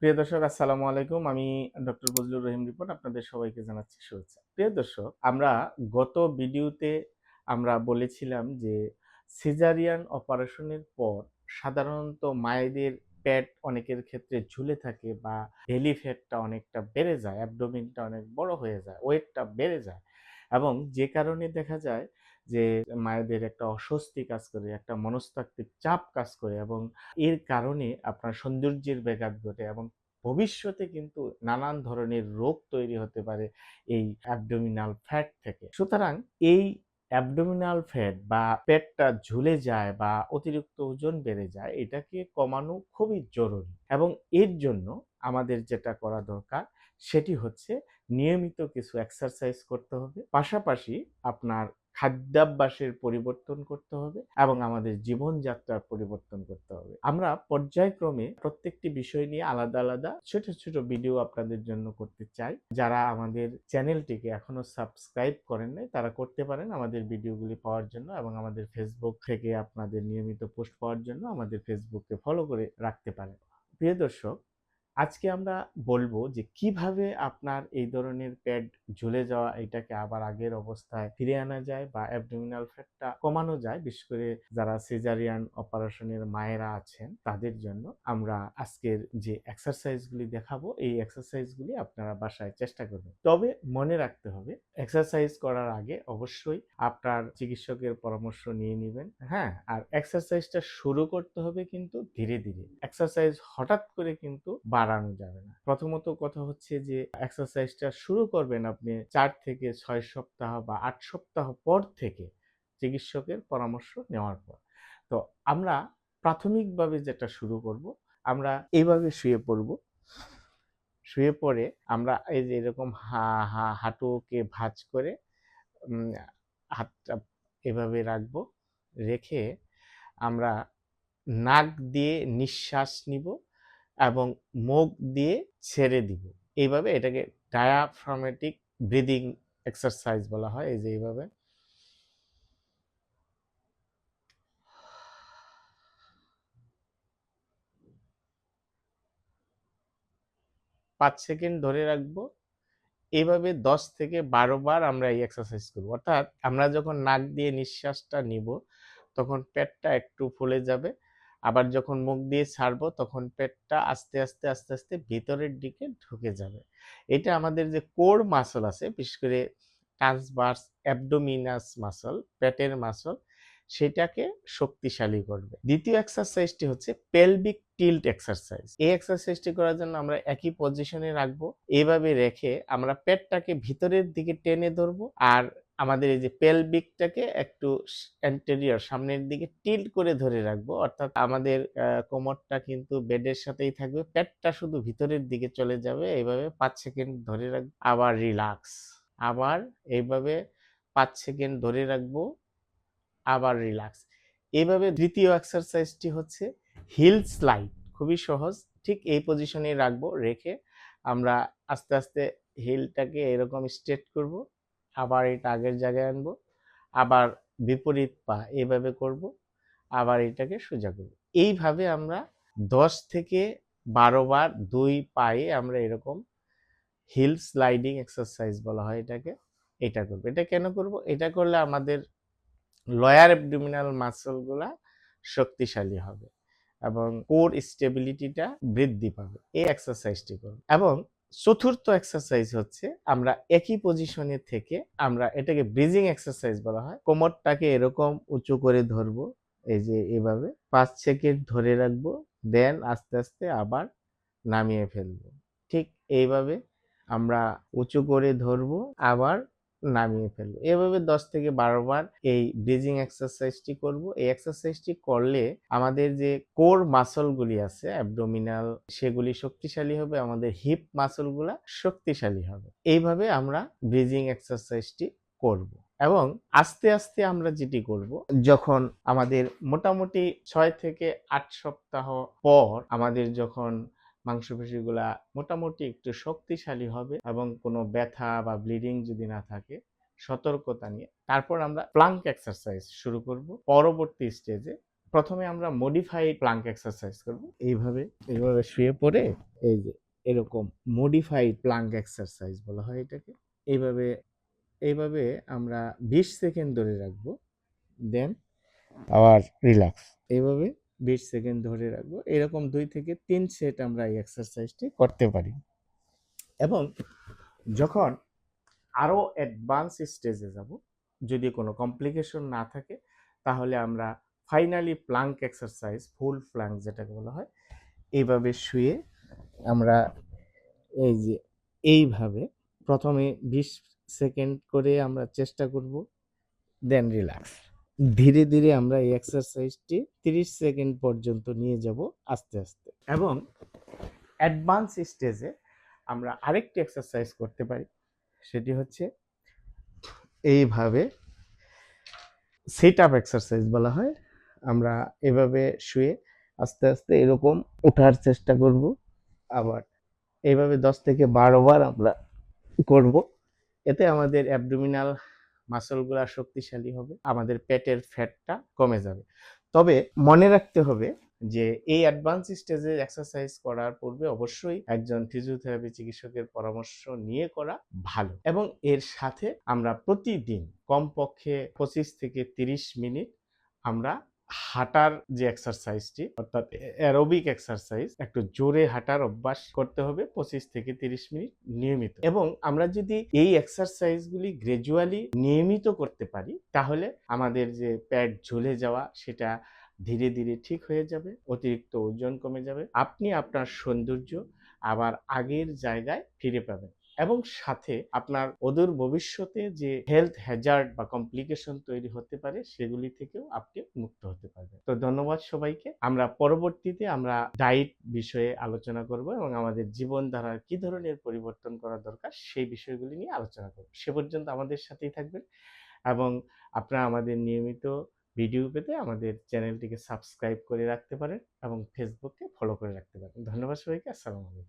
প্রিয় দর্শক, আসসালামু আলাইকুম। আমি ডক্টর বজলুর রহিম রিপন আপনাদের সবাইকে জানাচ্ছি শুভেচ্ছা। প্রিয় দর্শক, আমরা গত ভিডিওতে আমরা বলেছিলাম যে সিজারিয়ান অপারেশনের পর সাধারণত মায়েদের পেট অনেকের ক্ষেত্রে ঝুলে থাকে বা বেলি ফ্যাটটা অনেকটা বেড়ে যায়, অ্যাবডোমেনটা অনেক বড় হয়ে যায়, ওয়েটটা বেড়ে যায় এবং যে কারণে দেখা যায় যে মায়েদের একটা অস্বস্তি কাজ করে, একটা মনস্তাত্ত্বিক চাপ কাজ করে এবং এর কারণে আপনার সৌন্দর্যের ব্যাঘাত ঘটে এবং ভবিষ্যতে কিন্তু নানান ধরনের রোগ তৈরি হতে পারে এই অ্যাবডোমিনাল ফ্যাট থেকে। সুতরাং এই অ্যাবডোমিনাল ফ্যাট বা পেটটা ঝুলে যায় বা অতিরিক্ত ওজন বেড়ে যায়, এটাকে কমানো খুবই জরুরি এবং এর জন্য আমাদের যেটা করা দরকার সেটি হচ্ছে নিয়মিত কিছু এক্সারসাইজ করতে হবে, পাশাপাশি আপনার খাদ্যাভ্যাসের পরিবর্তন করতে হবে এবং আমাদের জীবনযাত্রার পরিবর্তন করতে হবে। আমরা পর্যায়ক্রমে প্রত্যেকটি বিষয় নিয়ে আলাদা আলাদা ছোট ছোট ভিডিও আপনাদের জন্য করতে চাই। যারা আমাদের চ্যানেলটিকে এখনো সাবস্ক্রাইব করেন নাই তারা করতে পারেন আমাদের ভিডিওগুলি পাওয়ার জন্য এবং আমাদের ফেসবুক থেকে আপনাদের নিয়মিত পোস্ট পাওয়ার জন্য আমাদের ফেসবুককে ফলো করে রাখতে পারেন। প্রিয় দর্শক, আজকে আমরা বলবো যে কিভাবে আপনার এই ধরনের পেট ঝুলে যাওয়া এটাকে আবার আগের অবস্থায় ফিরে আনা যায় বা অ্যাবডোমিনাল ফ্যাটটা কমানো যায়, বিশেষ করে যারা সিজারিয়ান অপারেশনের মায়েরা আছেন তাদের জন্য আমরা আজকের যে এক্সারসাইজগুলি দেখাবো এই এক্সারসাইজগুলি আপনারা বাসায় চেষ্টা করবেন। তবে মনে রাখতে হবে এক্সারসাইজ করার আগে অবশ্যই আপনার চিকিৎসকের পরামর্শ নিয়ে নেবেন। হ্যাঁ, আর এক্সারসাইজটা শুরু করতে হবে কিন্তু ধীরে ধীরে। এক্সারসাইজ হঠাৎ করে কিন্তু বাড়ানো যাবে না। প্রথমত কথা হচ্ছে যে এক্সারসাইজটা শুরু করবেন আপনি ৪ থেকে ৬ সপ্তাহ বা ৮ সপ্তাহ পর থেকে চিকিৎসকের পরামর্শ নেওয়ার পর। তো আমরা প্রাথমিকভাবে যেটা শুরু করব, আমরা এইভাবে শুয়ে পড়ব। শুয়ে পড়ে আমরা এই যে এরকম হাঁটুকে ভাঁজ করে উম হাতটা এভাবে রাখবো। রেখে আমরা নাক দিয়ে নিঃশ্বাস নিব এবং মুখ দিয়ে ছেড়ে দিব। এইভাবে এটাকে ডায়াফ্রামেটিক ব্রিদিং এক্সারসাইজ বলা হয়। এই যে এইভাবে ৫ সেকেন্ড ধরে রাখবো। এভাবে ১০ থেকে ১২ বার আমরা এই এক্সারসাইজ করব। অর্থাৎ আমরা যখন নাক দিয়ে নিঃশ্বাসটা নিব তখন পেটটা একটু ফুলে যাবে। আবার যখন মুখ দিয়ে ছাড়বো তখন পেটটা আস্তে আস্তে আস্তে আস্তে ভিতরের দিকে ঢুকে যাবে। এটা আমাদের যে কোর মাসল আছে, বিশেষ করে ট্রান্সভার্স অ্যাবডোমিনাস মাসল, পেটের মাসল, সেটাকে শক্তিশালী করবে। দ্বিতীয় এক্সারসাইজটি হচ্ছে পেলভিক টিল্ট এক্সারসাইজ। এই এক্সারসাইজটি করার জন্য আমরা একই পজিশনে রাখবো। এইভাবে রেখে আমরা পেটটাকে ভিতরের দিকে টেনে ধরবো আর আমাদের এই যে পেলভিকটাকে একটু অ্যান্টেরিয়র সামনের দিকে টিল্ট করে ধরে রাখবো। অর্থাৎ আমাদের কোমরটা কিন্তু বেডের সাথেই থাকবে, পেটটা শুধু ভিতরের দিকে চলে যাবে। এইভাবে ৫ সেকেন্ড ধরে রাখবো, আবার রিল্যাক্স, আবার এইভাবে ৫ সেকেন্ড ধরে রাখবো, আবার রিল্যাক্স। এইভাবে তৃতীয় এক্সারসাইজটি হচ্ছে হিল স্লাইড। খুবই সহজ। ঠিক এই পজিশনে রাখবো, রেখে আমরা আস্তে আস্তে হিলটাকে এরকম স্ট্রেট করব, আবার এটা আগের জায়গায় আনবো, আবার বিপরীত পা এভাবে করব, আবার এটাকে সোজা করব। এইভাবে আমরা ১০ থেকে ১২ বার দুই পায়ে আমরা এরকম হিল স্লাইডিং এক্সারসাইজ বলা হয় এটাকে, এটা করব। এটা কেন করব? এটা করলে আমাদের লয়ার অ্যাবডোমিনাল মাসলগুলা শক্তিশালী হবে এবং কোর স্টেবিলিটিটা বৃদ্ধি পাবে। এই এক্সারসাইজটি করুন। এবং চতুর্থ এক্সারসাইজ হচ্ছে আমরা একই পজিশনে থেকে আমরা এটাকে ব্রিজিং এক্সারসাইজ বলা হয়। কোমরটাকে এরকম উঁচু করে ধরবো, এই যে এভাবে ৫ সেকেন্ড ধরে রাখবো, দেন আস্তে আস্তে আবার নামিয়ে ফেলবো। ঠিক এইভাবে আমরা উঁচু করে ধরবো, আবার নামিয়ে ফেলবো। এভাবে ১০ থেকে ১২ বার এই ব্রিজিং এক্সারসাইজটি করব। এই এক্সারসাইজটি করলে আমাদের যে কোর মাসলগুলি আছে অ্যাবডোমিনাল, সেগুলি শক্তিশালী হবে, আমাদের হিপ মাসলগুলা শক্তিশালী হবে। এইভাবে আমরা ব্রিজিং এক্সারসাইজটি করব। এবং আস্তে আস্তে আমরা যেটি করব, যখন আমাদের মোটামুটি ৬ থেকে ৮ সপ্তাহ পর আমাদের যখন মাংসপেশিগুলা মোটামুটি একটু শক্তিশালী হবে এবং কোনো ব্যথা বা ব্লিডিং যদি না থাকে, সতর্কতা নিয়ে তারপর আমরা প্লাঙ্ক এক্সারসাইজ শুরু করব পরবর্তী স্টেজে। প্রথমে আমরা মডিফাইড প্লাঙ্ক এক্সারসাইজ করব। এইভাবে এইভাবে শুয়ে পড়ে এই যে এরকম মডিফাইড প্লাঙ্ক এক্সারসাইজ বলা হয় এটাকে। এইভাবে এইভাবে আমরা 20 সেকেন্ড ধরে রাখবো, দেন আবার রিল্যাক্স। এইভাবে 20 সেকেন্ড ধরে রাখবো। এরকম 2 থেকে 3 সেট আমরা এই এক্সারসাইজটি করতে পারি। এবং যখন আরো অ্যাডভান্স স্টেজে যাব, যদি কোনো কমপ্লিকেশন না থাকে, তাহলে আমরা ফাইনালি প্লাঙ্ক এক্সারসাইজ, ফুল প্লাঙ্ক যেটাকে বলা হয়, এইভাবে শুয়ে আমরা এই যে এইভাবে প্রথমে 20 সেকেন্ড করে আমরা চেষ্টা করব, দেন রিল্যাক্স। ধীরে ধীরে আমরা এই এক্সারসাইজটি 30 সেকেন্ড পর্যন্ত নিয়ে যাব আস্তে আস্তে। এবং অ্যাডভান্স স্টেজে আমরা আরেকটি এক্সারসাইজ করতে পারি, সেটি হচ্ছে এইভাবে সিট আপ এক্সারসাইজ বলা হয়। আমরা এভাবে শুয়ে আস্তে আস্তে এরকম ওঠার চেষ্টা করব, আবার এইভাবে 10 থেকে 12 বার আমরা করব। এতে আমাদের অ্যাবডোমিনাল মাসলগুলো শক্তিশালী হবে, আমাদের পেটের ফ্যাটটা কমে যাবে। তবে মনে রাখতে হবে যে এই অ্যাডভান্স স্টেজে এক্সারসাইজ করার পূর্বে অবশ্যই একজন ফিজিওথেরাপি চিকিৎসকের পরামর্শ নিয়ে করা ভালো। এবং এর সাথে আমরা প্রতিদিন কমপক্ষে 25 থেকে 30 মিনিট আমরা হাঁটার যে এক্সারসাইজটি, অর্থাৎ অ্যারোবিক এক্সারসাইজ, একটু জোরে হাঁটার অভ্যাস করতে হবে 25 থেকে 30 মিনিট নিয়মিত। এবং আমরা যদি এই এক্সারসাইজগুলি গ্র্যাজুয়ালি নিয়মিত করতে পারি, তাহলে আমাদের যে পেট ঝুলে যাওয়া সেটা ধীরে ধীরে ঠিক হয়ে যাবে, অতিরিক্ত ওজন কমে যাবে, আপনি আপনার সৌন্দর্য আবার আগের জায়গায় ফিরে পাবেন। এবং সাথে আপনার অদূর ভবিষ্যতে যে হেলথ হ্যাজার্ড বা কমপ্লিকেশন তৈরি হতে পারে, সেগুলি থেকেও আপনি মুক্ত হতে পারবেন। তো ধন্যবাদ সবাইকে। আমরা পরবর্তীতে আমরা ডায়েট বিষয়ে আলোচনা করব এবং আমাদের জীবনধারার কি ধরনের পরিবর্তন করা দরকার সেই বিষয়গুলি নিয়ে আলোচনা করব। সে পর্যন্ত আমাদের সাথেই থাকবেন এবং আপনারা আমাদের নিয়মিত ভিডিও পেতে আমাদের চ্যানেলটিকে সাবস্ক্রাইব করে রাখতে পারেন এবং ফেসবুকে ফলো করে রাখতে পারেন। ধন্যবাদ সবাইকে। আসসালামু আলাইকুম।